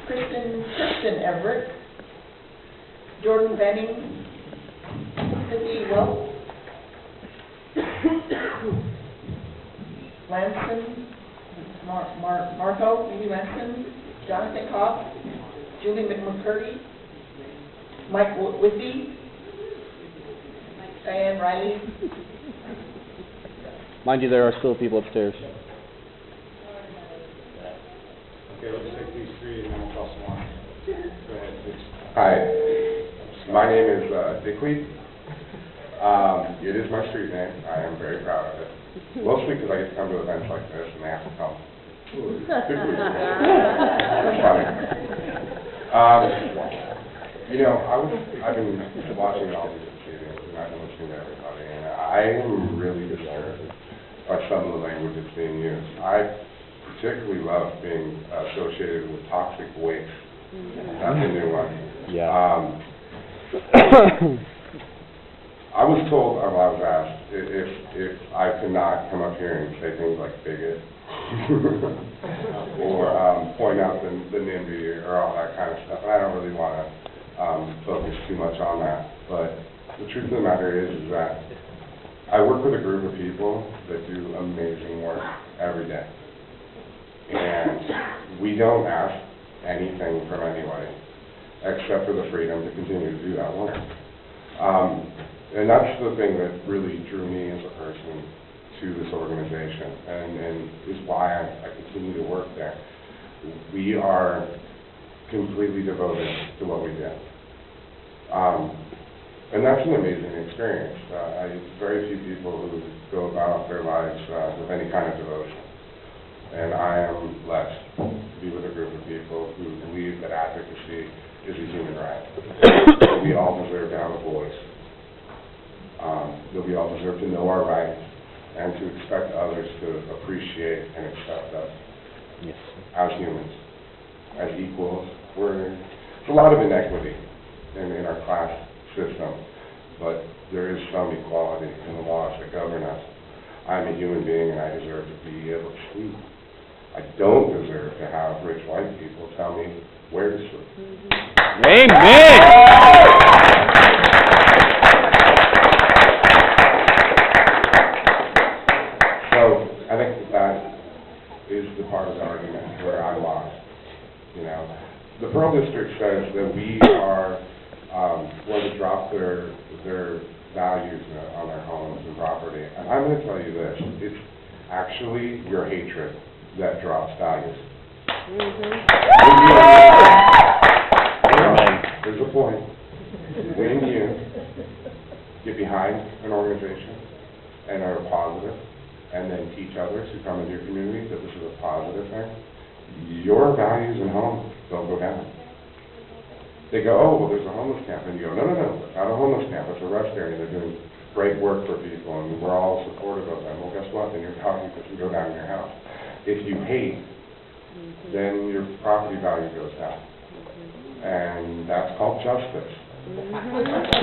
Kristen Everett, Jordan Benning, Cindy Welch, Lanston, Marco, Amy Lanston, Jonathan Cobb, Julie McCurdy, Mike Whitby, Diane Riley. Mind you, there are still people upstairs. Okay, let's take these three and then we'll toss them on. Go ahead, please. Hi, my name is Dickley. It is my street name. I am very proud of it. Mostly because I get to come to events like this and they have to come. Dickley. That's funny. You know, I've been watching all these proceedings and I've been listening to everybody, and I am really disturbed by some of the language that's being used. I particularly love being associated with toxic waste. That's a new one. Yeah. I was told, I was asked, if I could not come up here and say things like bigot, or point out the NIMBY or all that kind of stuff. And I don't really want to focus too much on that. But the truth of the matter is that I work with a group of people that do amazing work every day. And we don't ask anything from anybody except for the freedom to continue to do that work. And that's the thing that really drew me as a person to this organization, and is why I continue to work there. We are completely devoted to what we do. And that's an amazing experience. Very few people who go about their lives with any kind of devotion. And I am blessed to be with a group of people who believe that advocacy is a human right. We all deserve to have a voice. That we all deserve to know our rights and to expect others to appreciate and accept us as humans, as equals. There's a lot of inequity in our class system, but there is some equality in the laws that govern us. I'm a human being and I deserve to be able to sleep. I don't deserve to have rich white people tell me where to sleep. Amen! So I think that is the part of the argument where I'm lost. You know, the Pearl District says that we are going to drop their values on their homes and property. And I'm going to tell you this, it's actually your hatred that drops values. There's a point. When you get behind an organization and are positive, and then teach others who come into your community that this is a positive thing, your values in home don't go down. They go, oh, well, there's a homeless camp. And you go, no, it's not a homeless camp. It's a rest area. They're doing great work for people, and we're all supportive of them. Well, guess what? Then your value can go down in your house. If you hate, then your property value goes down. And that's called justice.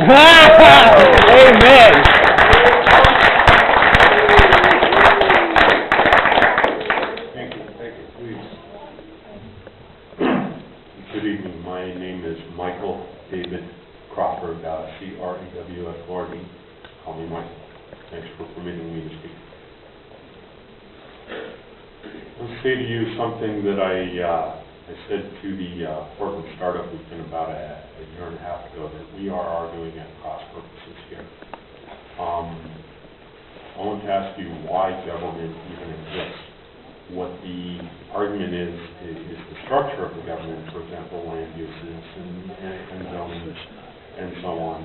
Amen! Good evening. My name is Michael David Crawford, C-R-E-W-F-O-R-D. Call me Mike. Thanks for permitting me to speak. I'll say to you something that I said to the Portland Startup Weekend about a year and a half ago, that we are arguing at cross purposes here. I want to ask you why government even exists. What the argument is the structure of the government, for example, land uses and zoning and so on.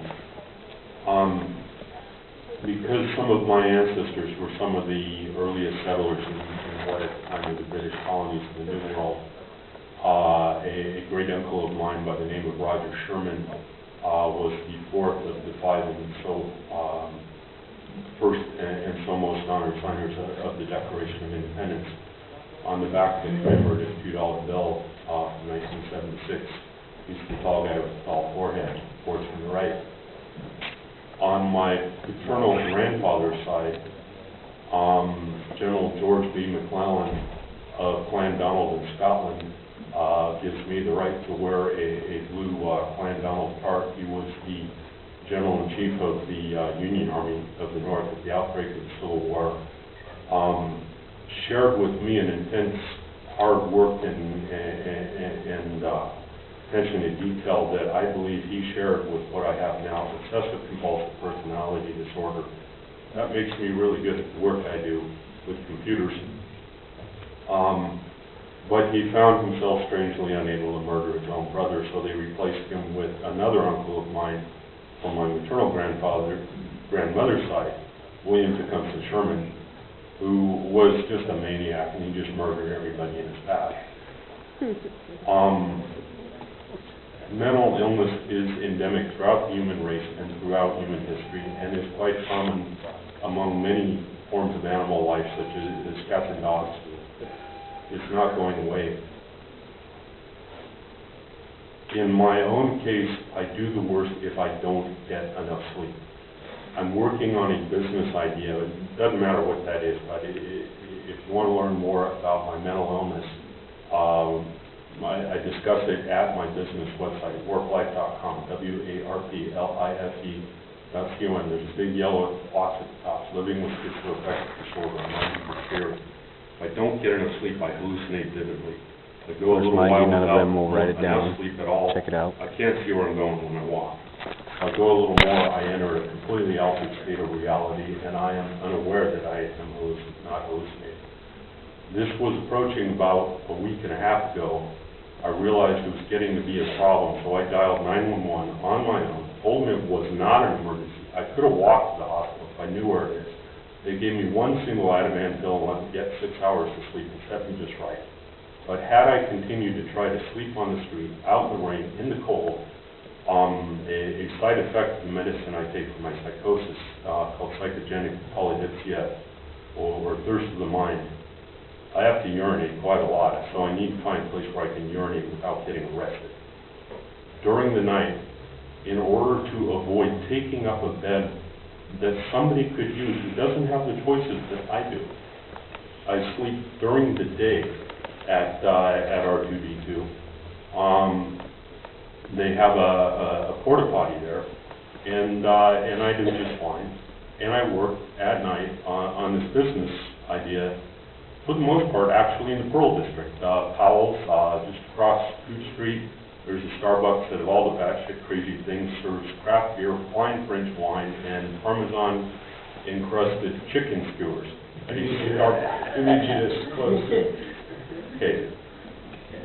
Because some of my ancestors were some of the earliest settlers in what at the time were the British colonies of the New World, a great uncle of mine by the name of Roger Sherman was the fourth of the five, and so first and so most honored signers of the Declaration of Independence. On the back of the commemorative $2 bill from 1976, he's the tall guy with the tall forehead, boards from the right. On my paternal grandfather's side, General George B. McClellan of Clan Donald in Scotland gives me the right to wear a blue Clan Donald tarp. He was the General-in-Chief of the Union Army of the North at the outbreak of the Civil War. Shared with me an intense hard work and attention to detail that I believe he shared with what I have now, obsessive compulsive personality disorder. That makes me really good at the work I do with computers. But he found himself strangely unable to murder his own brother, so they replaced him with another uncle of mine from my maternal grandmother's side, William Tecumseh Sherman, who was just a maniac, and he just murdered everybody in his path. Mental illness is endemic throughout the human race and throughout human history, and is quite common among many forms of animal life, such as cats and dogs. It's not going away. In my own case, I do the worst if I don't get enough sleep. I'm working on a business idea. It doesn't matter what that is, but if you want to learn more about my mental illness, I discuss it at my business website, worklife.com, WARPLIFE.com. There's a big yellow box at the top, living with schizoaffective disorder. I'm not even scared. If I don't get enough sleep, I hallucinate vividly. I go a Just little mind while you, none of without them will write it enough down. sleep at all. Check it out. I can't see where I'm going when I walk. If I go a little more, I enter a completely altered state of reality, and I am unaware that I am not hallucinating. This was approaching about a week and a half ago. I realized it was getting to be a problem, so I dialed 911 on my own, told them it was not an emergency. I could have walked to the hospital if I knew where it is. They gave me one single Ativan pill and let me get 6 hours to sleep, and set me just right. But had I continued to try to sleep on the street, out in the rain, in the cold, a side effect of the medicine I take for my psychosis called psychogenic polydipsia, or thirst of the mind, I have to urinate quite a lot, so I need to find a place where I can urinate without getting arrested. During the night, in order to avoid taking up a bed that somebody could use who doesn't have the choices that I do, I sleep during the day at R2D2. They have a porta potty there, and I do just fine. And I work at night on this business idea, for the most part, actually in the Pearl District. Powell's, just across Coot Street, there's a Starbucks that of all the batshit crazy things serves craft beer, fine French wine, and Parmesan encrusted chicken skewers. I need you to close it. Okay.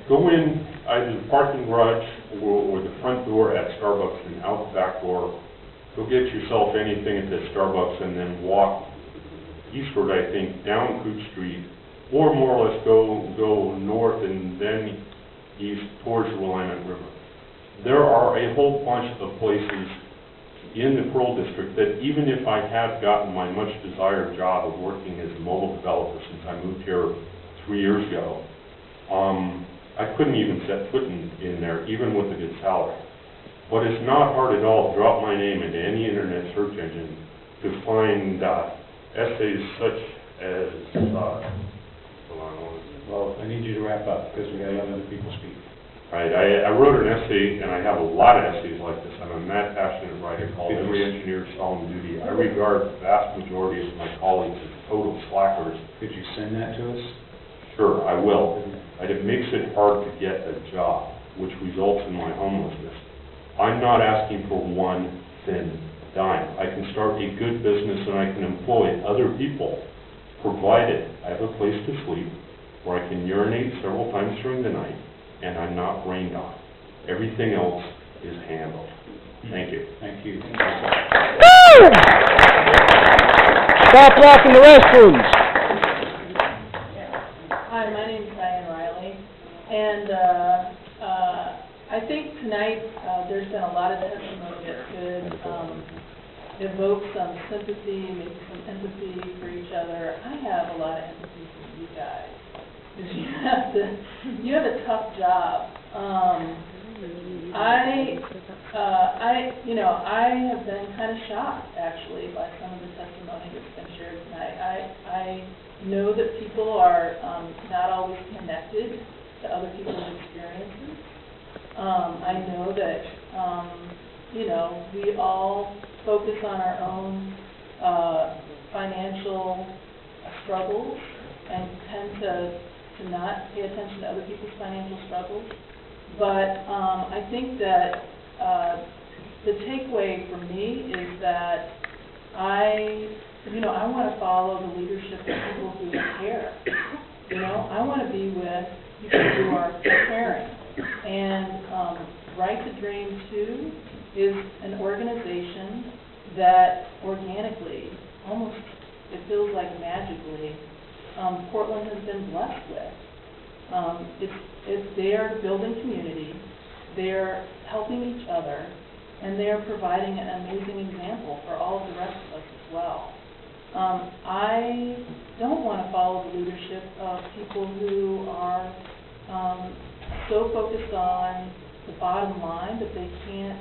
Go in either the parking garage or the front door at Starbucks and out the back door. Go get yourself anything at the Starbucks and then walk eastward, I think, down Coot Street, or more or less go north and then east towards the Willamette River. There are a whole bunch of places in the Pearl District that even if I have gotten my much desired job of working as a mobile developer since I moved here 3 years ago, I couldn't even set foot in there, even with a good salary. But it's not hard at all to drop my name into any internet search engine to find essays such as, Well, I need you to wrap up, because we got 11 other people speak. right, I wrote an essay, and I have a lot of essays like this. I'm a mad passionate writer called Every Engineer's Solemn Duty. I regard the vast majority of my colleagues as total slackers. Could you send that to us? Sure, I will. And it makes it hard to get a job, which results in my homelessness. I'm not asking for one thin dime. I can start a good business and I can employ other people, provided I have a place to sleep, where I can urinate several times during the night, and I'm not rained on. Everything else is handled. Thank you. Thank you. Stop blocking the restrooms. Hi, my name is Diane Riley, and I think tonight there's been a lot of testimony that could evoke some sympathy, maybe some empathy for each other. I have a lot of empathy for you guys, because you have a tough job. I have been kind of shocked, actually, by some of the testimony that's been shared tonight. I know that people are not always connected to other people's experiences, I know that, you know, we all focus on our own financial struggles and tend to not pay attention to other people's financial struggles. But I think that the takeaway for me is that I want to follow the leadership of people who care. You know, I want to be with people who are caring. And Right to Dream 2 is an organization that organically, almost it feels like magically, Portland has been blessed with. They're building community, they're helping each other, and they're providing an amazing example for all of the rest of us as well. I don't want to follow the leadership of people who are so focused on the bottom line that they can't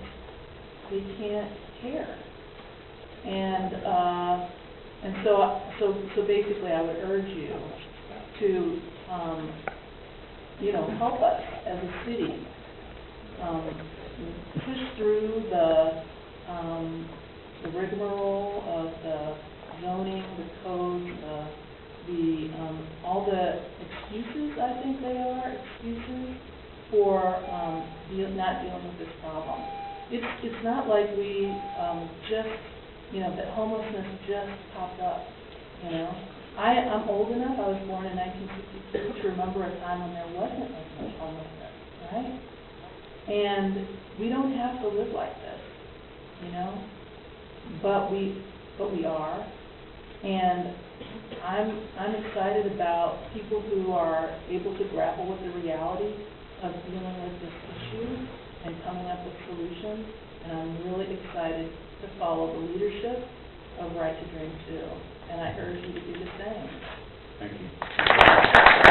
care. And so basically, I would urge you to help us as a city push through the rigmarole of the zoning, the code, all the excuses, I think they are, excuses for not dealing with this problem. It's not like we that homelessness just popped up, you know. I'm old enough, I was born in 1962, to remember a time when there wasn't as much homelessness, right? And we don't have to live like this, you know, but we are. And I'm excited about people who are able to grapple with the reality of dealing with this issue and coming up with solutions. And I'm really excited to follow the leadership of Right to Dream 2. And I urge you to do the same. Thank you.